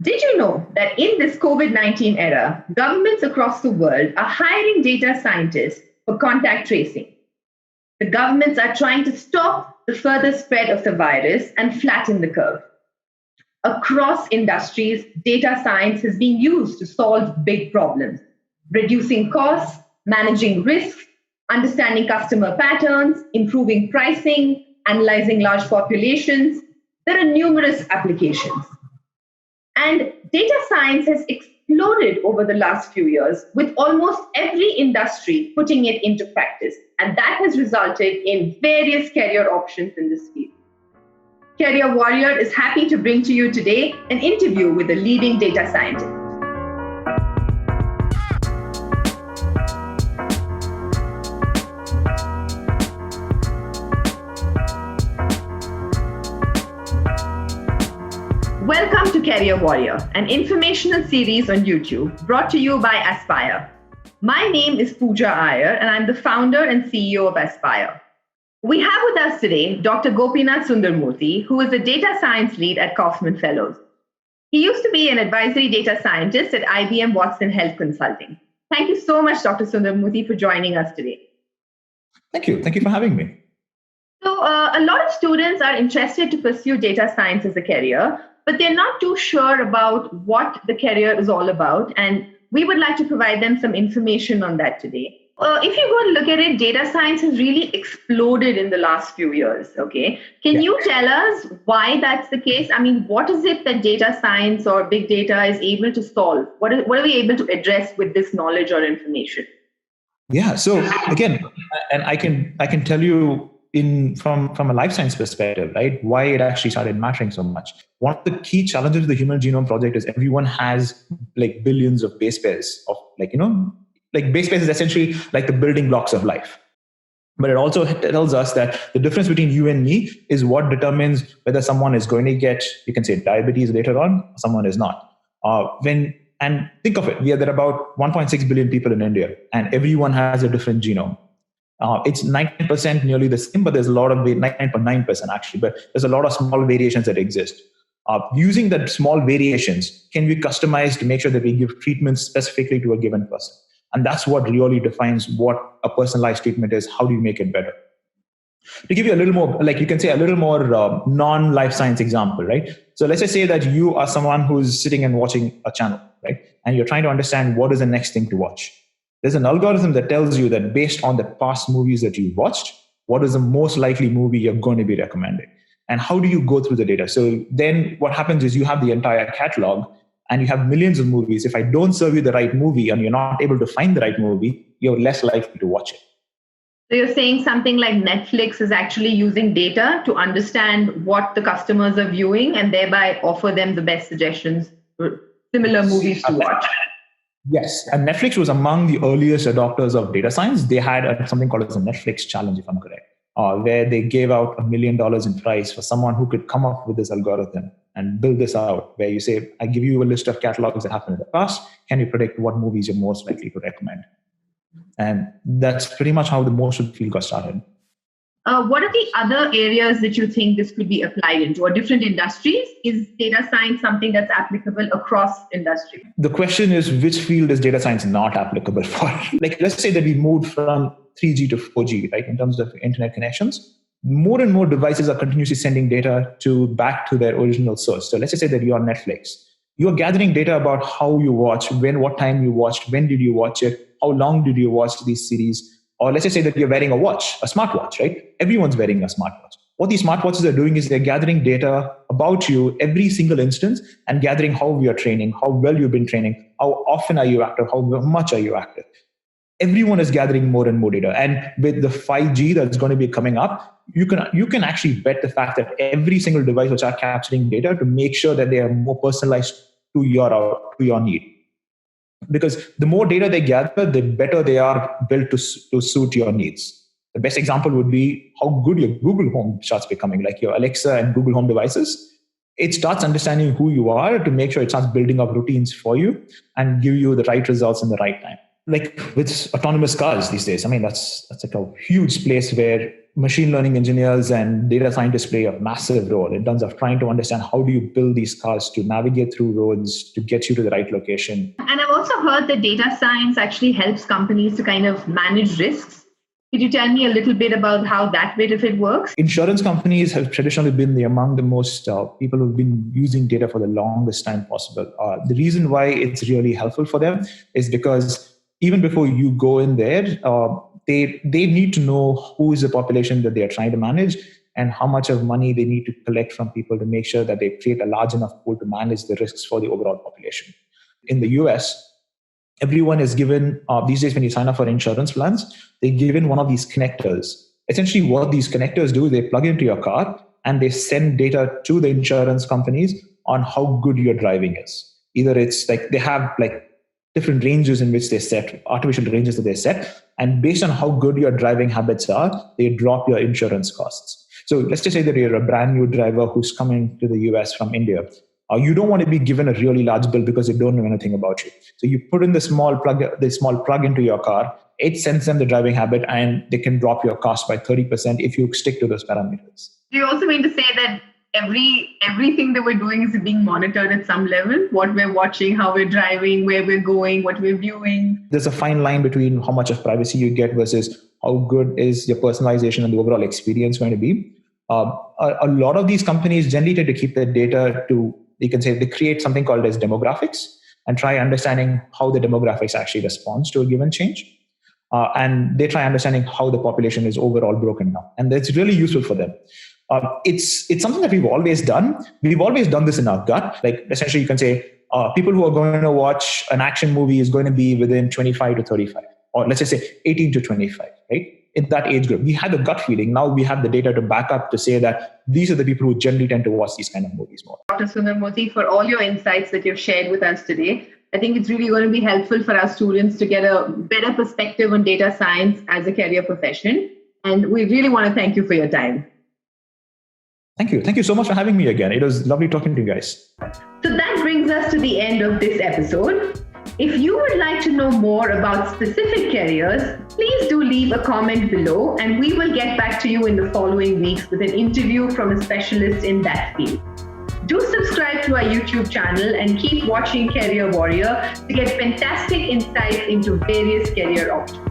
Did you know that in this COVID-19 era, governments across the world are hiring data scientists for contact tracing? The governments are trying to stop the further spread of the virus and flatten the curve. Across industries, data science is being used to solve big problems, reducing costs, managing risks, understanding customer patterns, improving pricing, analyzing large populations. There are numerous applications. And data science has exploded over the last few years, with almost every industry putting it into practice. And that has resulted in various career options in this field. Career Warrior is happy to bring to you today an interview with a leading data scientist. Welcome to Career Warrior, an informational series on YouTube brought to you by ASPIYER. My name is Pooja Iyer, and I'm the founder and CEO of ASPIYER. We have with us today Dr. Gopinath Sundaramurthy, who is a data science lead at Kauffman Fellows. He used to be an advisory data scientist at IBM Watson Health Consulting. Thank you so much, Dr. Sundaramurthy, for joining us today. Thank you. Thank you for having me. So a lot of students are interested to pursue data science as a career, but they're not too sure about what the career is all about. And we would like to provide them some information on that today. If you go and look at it, data science has really exploded in the last few years. Okay. Can you tell us why that's the case? I mean, what is it that data science or big data is able to solve? What are we able to address with this knowledge or information? Yeah. So again, and I can tell you from a life science perspective, right, why it actually started mattering so much. One of the key challenges of the Human Genome Project is everyone has like billions of base pairs of base pairs is essentially like the building blocks of life. But it also tells us that the difference between you and me is what determines whether someone is going to get, you can say, diabetes later on, or someone is not. And think of it, there are about 1.6 billion people in India, and everyone has a different genome. It's 90% nearly the same, but there's a lot of 99.9% actually, but there's a lot of small variations that exist. Using that small variations can be customized to make sure that we give treatments specifically to a given person. And that's what really defines what a personalized treatment is. How do you make it better? To give you a little more, non-life science example, right? So let's just say that you are someone who's sitting and watching a channel, right? And you're trying to understand what is the next thing to watch. There's an algorithm that tells you that based on the past movies that you watched, what is the most likely movie you're going to be recommending? And how do you go through the data? So then what happens is you have the entire catalog and you have millions of movies. If I don't serve you the right movie and you're not able to find the right movie, you're less likely to watch it. So you're saying something like Netflix is actually using data to understand what the customers are viewing and thereby offer them the best suggestions for similar movies to watch. Yes, and Netflix was among the earliest adopters of data science. They had something called as a Netflix challenge, if I'm correct, where they gave out $1 million in prize for someone who could come up with this algorithm and build this out, where you say, I give you a list of catalogs that happened in the past. Can you predict what movies you're most likely to recommend? And that's pretty much how the most of the field got started. What are the other areas that you think this could be applied into, or different industries? Is data science something that's applicable across industry? The question is, which field is data science not applicable for? Like, let's say that we moved from 3G to 4G, right, in terms of internet connections. More and more devices are continuously sending data back to their original source. So let's just say that you're on Netflix. You're gathering data about how you watch, what time you watched, when did you watch it, how long did you watch these series. Or let's just say that you're wearing a smartwatch, right? Everyone's wearing a smartwatch. What these smartwatches are doing is they're gathering data about you every single instance and gathering how you're training, how well you've been training, how often are you active, how much are you active. Everyone is gathering more and more data. And with the 5G that's going to be coming up, you can actually bet the fact that every single device will start capturing data to make sure that they are more personalized to your need. Because the more data they gather, the better they are built to suit your needs. The best example would be how good your Google Home starts becoming, like your Alexa and Google Home devices. It starts understanding who you are to make sure it starts building up routines for you and give you the right results in the right time. Like with autonomous cars these days, I mean, that's like a huge place where machine learning engineers and data scientists play a massive role in terms of trying to understand how do you build these cars to navigate through roads to get you to the right location. And I've also heard that data science actually helps companies to kind of manage risks. Could you tell me a little bit about how that bit of it works? Insurance companies have traditionally been among the most people who've been using data for the longest time possible. The reason why it's really helpful for them is because even before you go in there, they need to know who is the population that they are trying to manage and how much of money they need to collect from people to make sure that they create a large enough pool to manage the risks for the overall population. In the US, everyone is given, these days when you sign up for insurance plans, they're given one of these connectors. Essentially what these connectors do, they plug into your car and they send data to the insurance companies on how good your driving is. Either it's like they have like different ranges in which they set, artificial ranges that they set. And based on how good your driving habits are, they drop your insurance costs. So let's just say that you're a brand new driver who's coming to the US from India. You don't want to be given a really large bill because they don't know anything about you. So you put in the small plug into your car. It sends them the driving habit, and they can drop your cost by 30% if you stick to those parameters. Do you also mean to say that everything that we're doing is being monitored at some level? What we're watching, how we're driving, where we're going, what we're viewing? There's a fine line between how much of privacy you get versus how good is your personalization and the overall experience going to be. A lot of these companies generally tend to keep their data to, you can say, they create something called as demographics and try understanding how the demographics actually responds to a given change. And they try understanding how the population is overall broken down. And that's really useful for them. It's something that we've always done. We've always done this in our gut. Like essentially you can say people who are going to watch an action movie is going to be within 25 to 35, or let's just say 18 to 25, right? In that age group, we had a gut feeling. Now we have the data to back up to say that these are the people who generally tend to watch these kind of movies more. Dr. Sundaramurthy, for all your insights that you've shared with us today, I think it's really going to be helpful for our students to get a better perspective on data science as a career profession. And we really want to thank you for your time. Thank you. Thank you so much for having me again. It was lovely talking to you guys. So that brings us to the end of this episode. If you would like to know more about specific careers, please do leave a comment below and we will get back to you in the following weeks with an interview from a specialist in that field. Do subscribe to our YouTube channel and keep watching Career Warrior to get fantastic insights into various career options.